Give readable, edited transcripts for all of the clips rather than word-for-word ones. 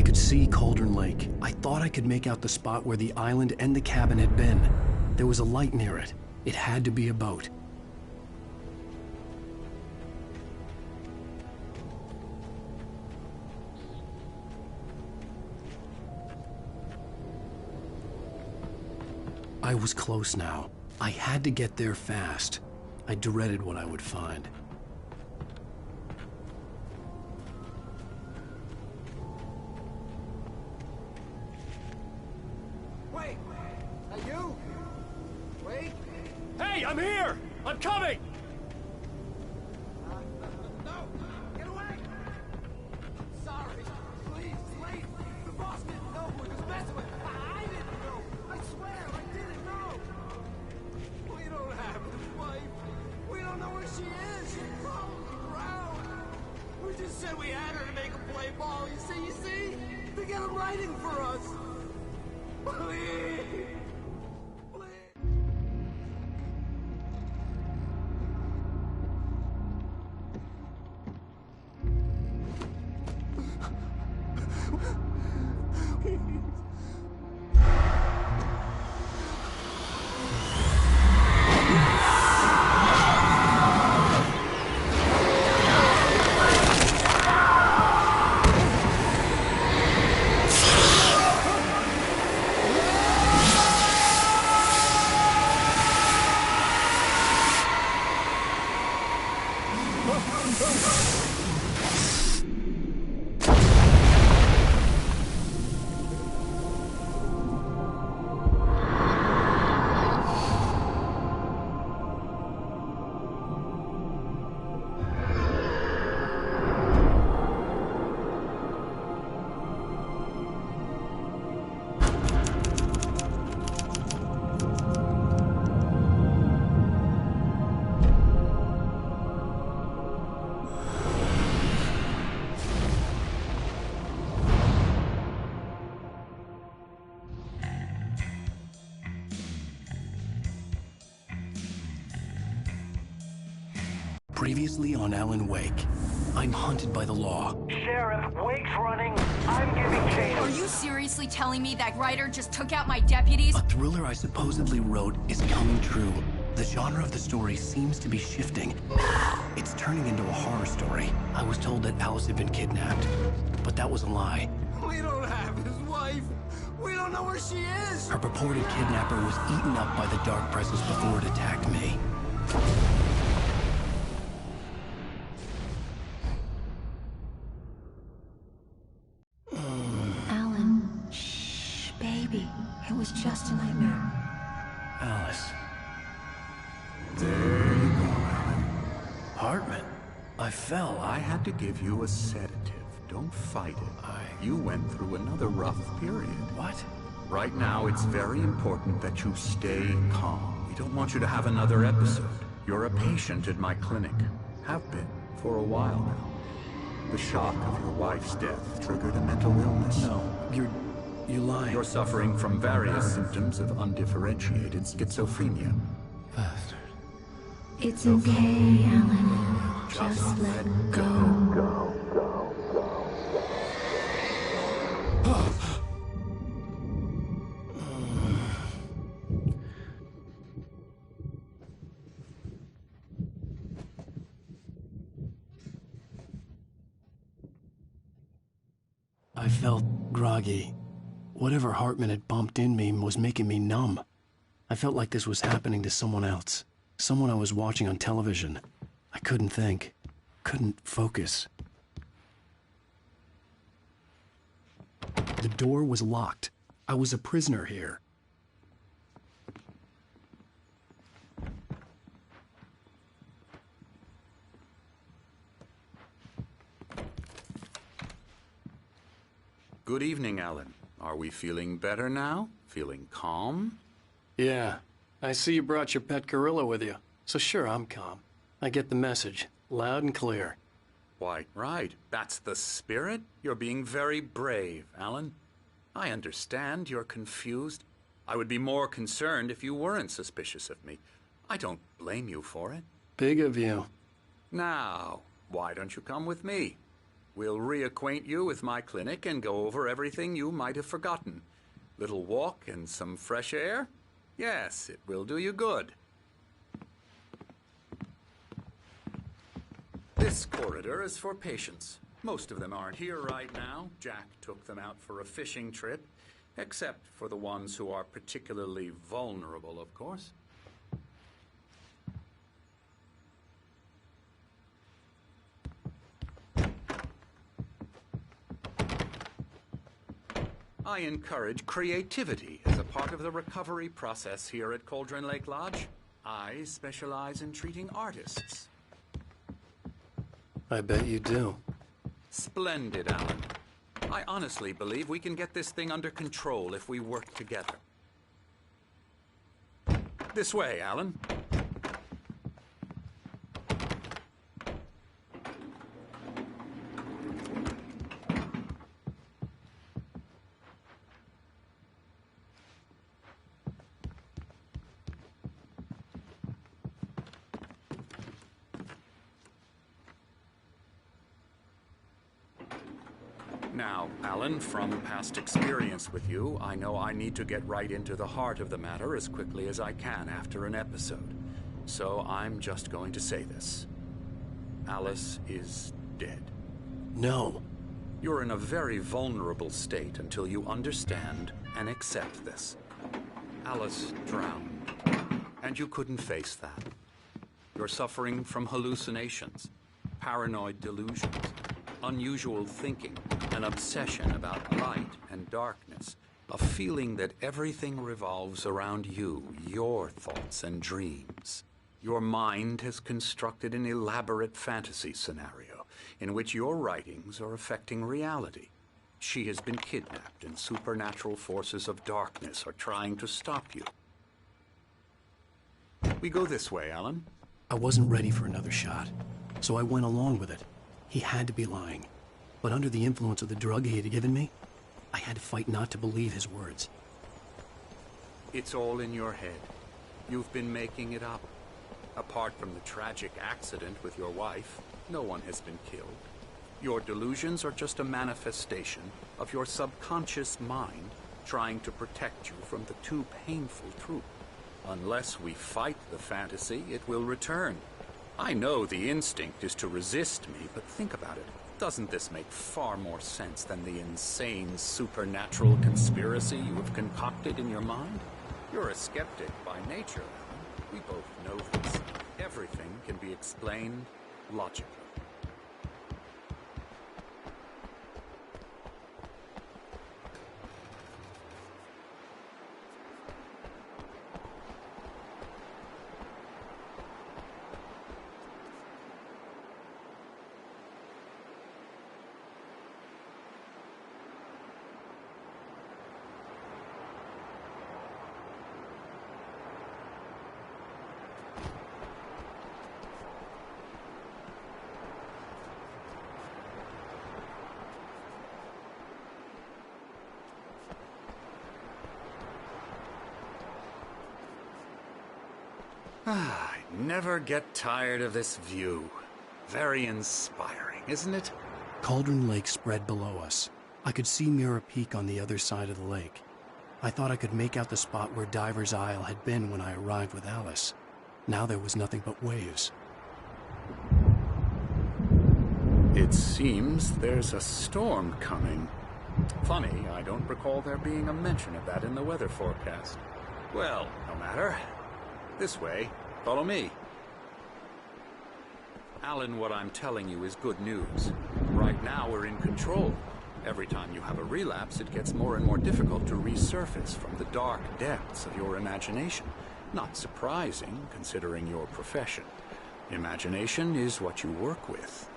could see Cauldron Lake. I thought I could make out the spot where the island and the cabin had been. There was a light near it. It had to be a boat. I was close now. I had to get there fast. I dreaded what I would find. Wait! Are you? Wait! Hey, I'm here! I'm coming! No! Get away! Sorry. Please, wait! The boss didn't know who he was messing with. I didn't know. I swear, I didn't know. We don't have his wife. We don't know where she is. She's probably drowned. We just said we had her to make him play ball. You see? They got him writing for us. Please. Previously on Alan Wake, I'm hunted by the law. Sheriff, Wake's running. I'm giving chase. Are you seriously telling me that writer just took out my deputies? A thriller I supposedly wrote is coming true. The genre of the story seems to be shifting. It's turning into a horror story. I was told that Alice had been kidnapped, but that was a lie. We don't have his wife. We don't know where she is. Her purported kidnapper was eaten up by the dark presence before it attacked me. Alan, shh, baby. It was just a nightmare. Alice. There you go, Alan. Hartman. I fell. I had to give you a sedative. Don't fight it. You went through another rough period. What? Right now, it's very important that you stay calm. We don't want you to have another episode. You're a patient at my clinic. Have been for a while now. The shock of your wife's death triggered a mental illness. No, you lied. You're suffering from various symptoms of undifferentiated schizophrenia. Bastard. It's okay, Alan. Just let go. I felt groggy. Whatever Hartman had bumped in me was making me numb. I felt like this was happening to someone else. Someone I was watching on television. I couldn't think. Couldn't focus. The door was locked. I was a prisoner here. Good evening, Alan. Are we feeling better now? Feeling calm? Yeah. I see you brought your pet gorilla with you. So sure, I'm calm. I get the message. Loud and clear. Why, right. That's the spirit. You're being very brave, Alan. I understand you're confused. I would be more concerned if you weren't suspicious of me. I don't blame you for it. Big of you. Now, why don't you come with me? We'll reacquaint you with my clinic and go over everything you might have forgotten. Little walk and some fresh air? Yes, it will do you good. This corridor is for patients. Most of them aren't here right now. Jack took them out for a fishing trip, except for the ones who are particularly vulnerable, of course. I encourage creativity as a part of the recovery process here at Cauldron Lake Lodge. I specialize in treating artists. I bet you do. Splendid, Alan. I honestly believe we can get this thing under control if we work together. This way, Alan. Now, Alan, from past experience with you, I know I need to get right into the heart of the matter as quickly as I can after an episode. So I'm just going to say this. Alice is dead. No. You're in a very vulnerable state until you understand and accept this. Alice drowned, and you couldn't face that. You're suffering from hallucinations, paranoid delusions, unusual thinking, an obsession about light and darkness, a feeling that everything revolves around you, your thoughts and dreams. Your mind has constructed an elaborate fantasy scenario in which your writings are affecting reality. She has been kidnapped and supernatural forces of darkness are trying to stop you. We go this way, Alan. I wasn't ready for another shot, so I went along with it. He had to be lying. But under the influence of the drug he had given me, I had to fight not to believe his words. It's all in your head. You've been making it up. Apart from the tragic accident with your wife, no one has been killed. Your delusions are just a manifestation of your subconscious mind trying to protect you from the too painful truth. Unless we fight the fantasy, it will return. I know the instinct is to resist me, but think about it. Doesn't this make far more sense than the insane supernatural conspiracy you have concocted in your mind? You're a skeptic by nature, Alan. We both know this. Everything can be explained logically. I never get tired of this view. Very inspiring, isn't it? Cauldron Lake spread below us. I could see Mirror Peak on the other side of the lake. I thought I could make out the spot where Diver's Isle had been when I arrived with Alice. Now there was nothing but waves. It seems there's a storm coming. Funny, I don't recall there being a mention of that in the weather forecast. Well, no matter. This way. Follow me. Alan, what I'm telling you is good news. Right now we're in control. Every time you have a relapse, it gets more and more difficult to resurface from the dark depths of your imagination. Not surprising, considering your profession. Imagination is what you work with.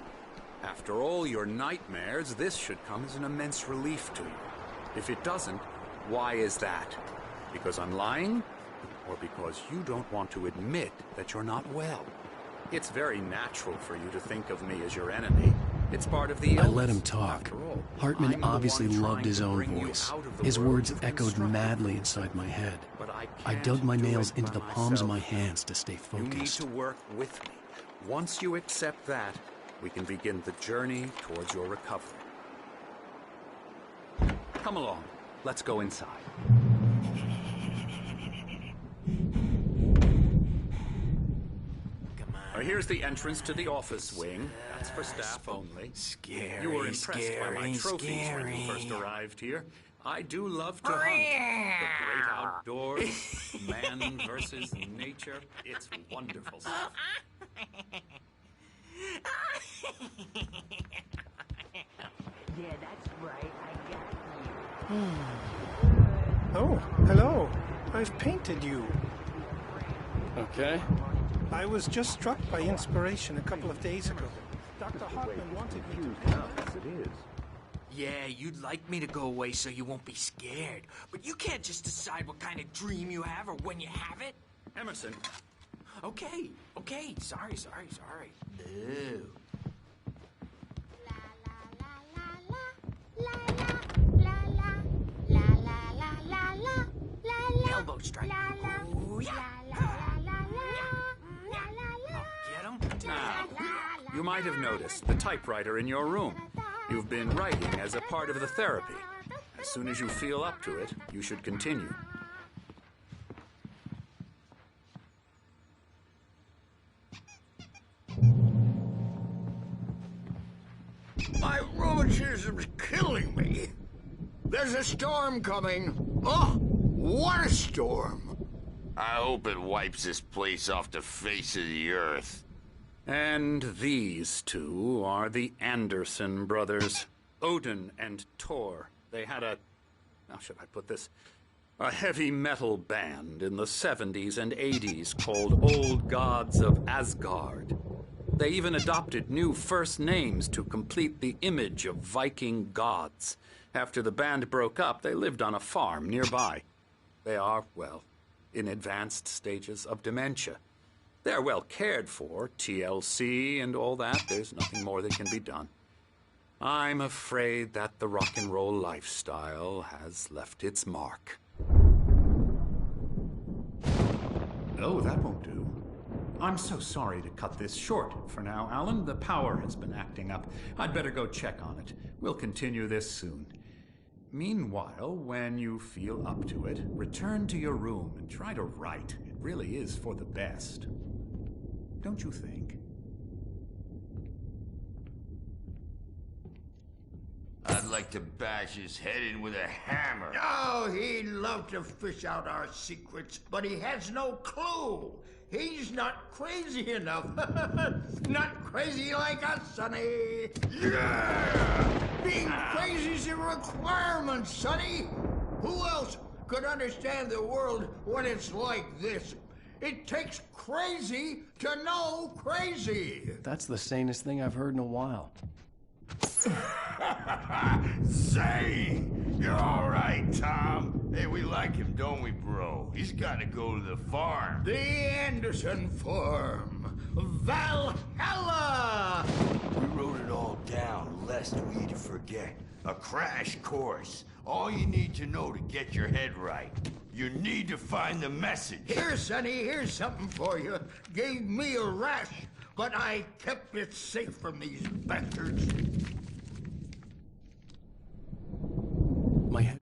After all your nightmares, this should come as an immense relief to you. If it doesn't, why is that? Because I'm lying? Or because you don't want to admit that you're not well? It's very natural for you to think of me as your enemy. It's part of the illness. I let him talk. Hartman obviously loved his own voice. His words echoed madly inside my head. I dug my nails into the palms of my hands to stay focused. You need to work with me. Once you accept that, we can begin the journey towards your recovery. Come along. Let's go inside. Here's the entrance to the office wing. That's for staff only. Scary, You were impressed by my trophies when you first arrived here. I do love to hunt. The great outdoors, man versus nature. It's wonderful stuff. Yeah, that's right. I got you. Oh, hello. I've painted you. Okay. I was just struck by inspiration a couple of days ago. Dr. Hartman wanted me to... Yeah, you'd like me to go away so you won't be scared. But you can't just decide what kind of dream you have or when you have it. Emerson. Okay. Sorry. Boo. Elbow strike. Ooh, yeah. Get him? Now, you might have noticed the typewriter in your room. You've been writing as a part of the therapy. As soon as you feel up to it, you should continue. My rheumatism's killing me. There's a storm coming. Oh, what a storm. I hope it wipes this place off the face of the earth. And these two are the Anderson brothers, Odin and Thor. They had how should I put this? A heavy metal band in the 70s and 80s called Old Gods of Asgard. They even adopted new first names to complete the image of Viking gods. After the band broke up, they lived on a farm nearby. They are, well, in advanced stages of dementia. They're well cared for, TLC and all that. There's nothing more that can be done. I'm afraid that the rock and roll lifestyle has left its mark. Oh, that won't do. I'm so sorry to cut this short for now, Alan. The power has been acting up. I'd better go check on it. We'll continue this soon. Meanwhile, when you feel up to it, return to your room and try to write. It really is for the best. Don't you think? I'd like to bash his head in with a hammer. Oh, he'd love to fish out our secrets, but he has no clue. He's not crazy enough. Not crazy like us, Sonny. Yeah! Being crazy's a requirement, Sonny. Who else could understand the world when it's like this? It takes crazy to know crazy. That's the sanest thing I've heard in a while. Say, you're all right, Tom. Hey, we like him, don't we, bro? He's got to go to the farm. The Anderson farm. Valhalla! We wrote it all down, lest we forget. A crash course. All you need to know to get your head right. You need to find the message. Here, Sonny, here's something for you. Gave me a rash, but I kept it safe from these bastards. My head.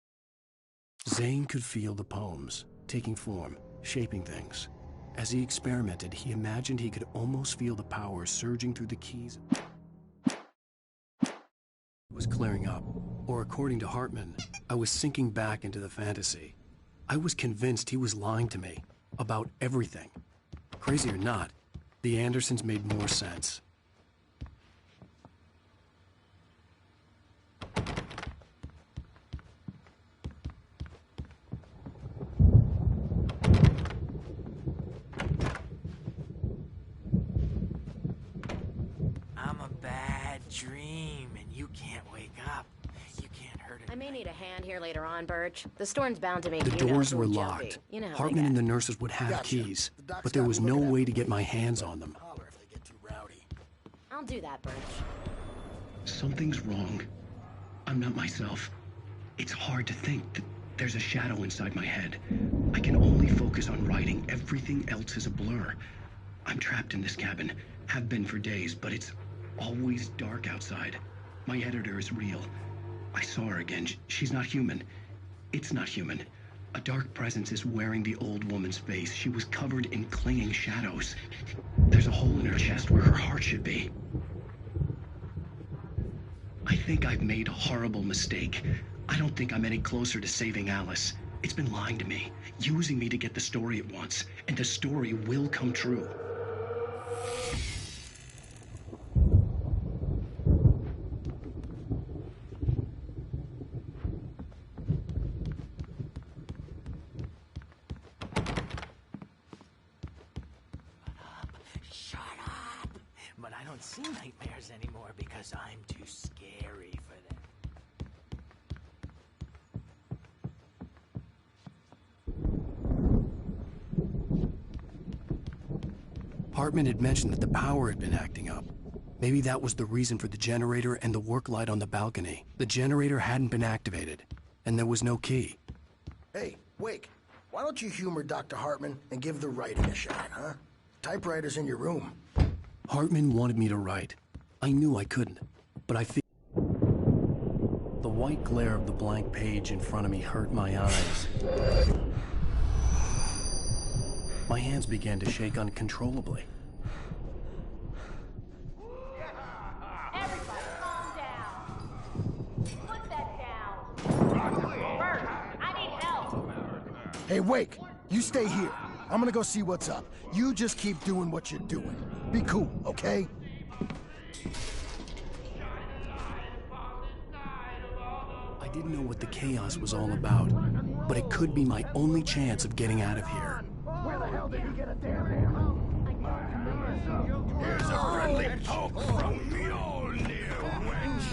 Zane could feel the poems, taking form, shaping things. As he experimented, he imagined he could almost feel the power surging through the keys. It was clearing up, or according to Hartman, I was sinking back into the fantasy. I was convinced he was lying to me about everything. Crazy or not, the Andersons made more sense. I'm a bad dream, and you can't wake up. You can't hurt it. I may need a hand here later on, Birch. The storm's bound to make The you doors know, were jumpy. locked. You know how Hartman they and get. the nurses would have keys, but there was no way to get my hands on them. I'll do that, Birch. Something's wrong. I'm not myself. It's hard to think that there's a shadow inside my head. I can only focus on writing. Everything else is a blur. I'm trapped in this cabin. Have been for days, but it's Always dark outside. My editor is real. I saw her again. She's not human. It's not human. A dark presence is wearing the old woman's face. She was covered in clinging shadows. There's a hole in her chest where her heart should be. I think I've made a horrible mistake. I don't think I'm any closer to saving Alice. It's been lying to me, using me to get the story it wants, and the story will come true. Shut up! But I don't see nightmares anymore because I'm too scary for them. Hartman had mentioned that the power had been acting up. Maybe that was the reason for the generator and the work light on the balcony. The generator hadn't been activated, and there was no key. Hey, Wake, why don't you humor Dr. Hartman and give the writing a shot, huh? Typewriter's in your room. Hartman wanted me to write. I knew I couldn't, but I feel the white glare of the blank page in front of me hurt my eyes. My hands began to shake uncontrollably. Everybody, calm down. Put that down. Bert, I need help. Hey, Wake, you stay here. I'm gonna go see what's up. You just keep doing what you're doing. Be cool, okay? I didn't know what the chaos was all about, but it could be my only chance of getting out of here. Where the hell did he get a damn ammo? Here's a friendly poke from the old near wench.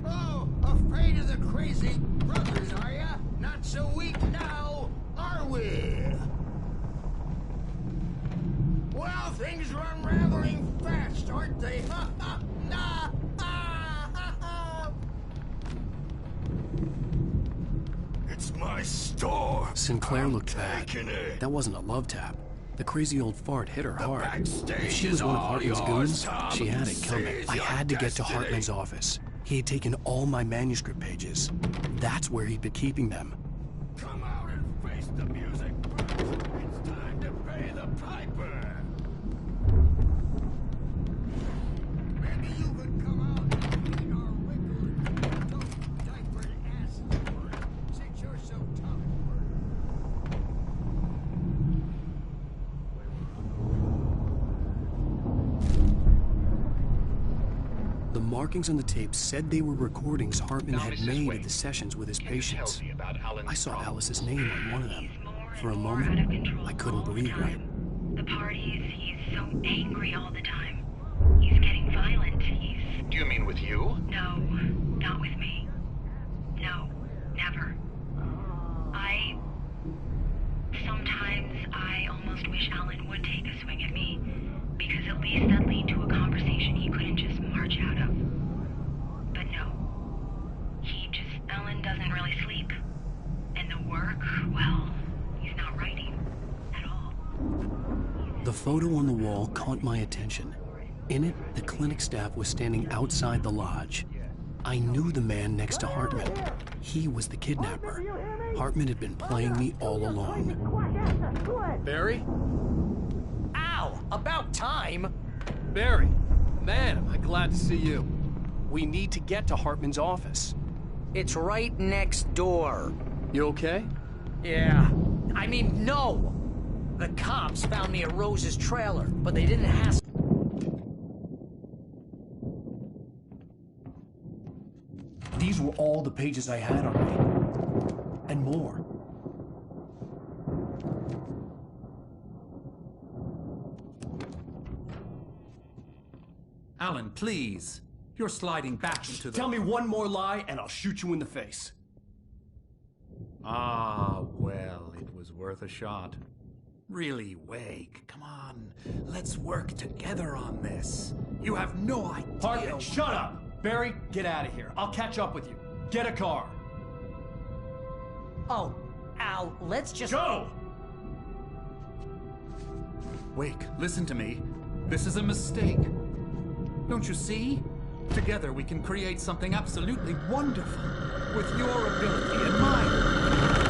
Oh, afraid of the crazy brothers, are ya? Not so weak now, are we? Well, things are unraveling fast, aren't they? Ha ha! Nah! Ha ha ha! It's my store. Sinclair looked bad. That wasn't a love tap. The crazy old fart hit her hard. If she was one of Hartman's goons, she had it coming. I had to get to Hartman's office. He had taken all my manuscript pages. That's where he'd been keeping them. Come out and face the music. It's time to pay the piper. Maybe you could come out and meet our wrinkled, dope, diapered ass, since you're so tough. The markings on the tape said they were recordings Hartman had made of the sessions with his patients. I saw Alice's name on one of them. For a moment, I couldn't breathe right. The parties, he's so angry all the time. He's getting violent. Do you mean with you? No, not with me. No, never. Sometimes I almost wish Alan would take a swing at me, because at least that'd lead to a conversation he couldn't just march out of. But no. Alan doesn't really sleep. And the work, well, he's not writing at all. The photo on the wall caught my attention. In it, the clinic staff was standing outside the lodge. I knew the man next to Hartman. He was the kidnapper. Hartman had been playing me all along. Barry? Ow! About time! Barry, man, am I glad to see you. We need to get to Hartman's office. It's right next door. You okay? Yeah. I mean, no! The cops found me at Rose's trailer, but they didn't ask. These were all the pages I had on me. And more. Alan, please. You're sliding back into the... Tell me one more lie and I'll shoot you in the face. Ah, well, it was worth a shot. Really, Wake, come on. Let's work together on this. You have no idea... Hartman, shut up! Barry, get out of here. I'll catch up with you. Get a car. Oh, Al, let's just... Go! Wake, listen to me. This is a mistake. Don't you see? Together we can create something absolutely wonderful. With your ability and mine.